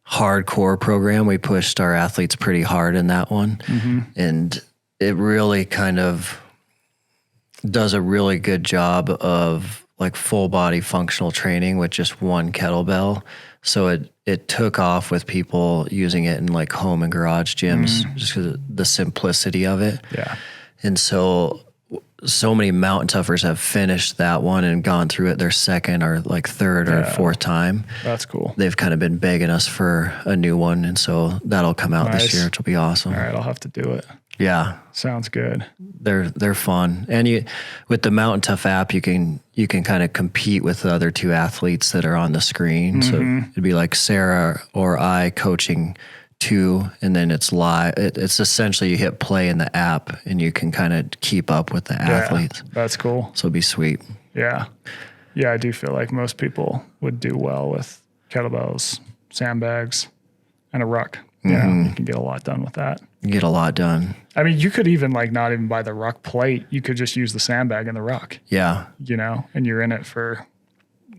hardcore program. We pushed our athletes pretty hard in that one, and it really kind of does a really good job of like full body functional training with just one kettlebell. So it took off with people using it in like home and garage gyms just because of the simplicity of it. Yeah. And so many mountain toughers have finished that one and gone through it their second or like third or fourth time. That's cool. They've kind of been begging us for a new one. And so that'll come out this year, which will be awesome. All right. I'll have to do it. Yeah. Sounds good. They're fun. And with the Mountain Tough app, you can kind of compete with the other two athletes that are on the screen. So it'd be like Sarah or I coaching two, and then it's live. It's essentially you hit play in the app and you can kind of keep up with the athletes. That's cool. So it'd be sweet. Yeah. Yeah. I do feel like most people would do well with kettlebells, sandbags, and a ruck. Yeah. You can get a lot done with that. You get a lot done. I mean, you could even like not even buy the ruck plate. You could just use the sandbag and the ruck. Yeah. And you're in it for,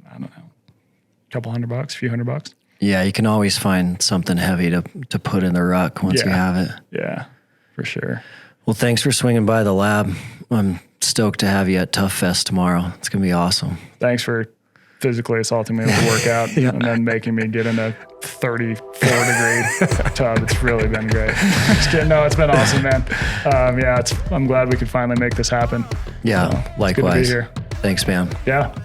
I don't know, a couple $100, a few $100. Yeah, you can always find something heavy to put in the ruck once you have it. Yeah, for sure. Well, thanks for swinging by the lab. I'm stoked to have you at Tough Fest tomorrow. It's going to be awesome. Thanks for physically assaulting me with the workout and then making me get in a 34-degree tub. It's really been great. Just kidding. No, it's been awesome, man. I'm glad we could finally make this happen. Yeah, likewise. It's good to be here. Thanks, man. Yeah.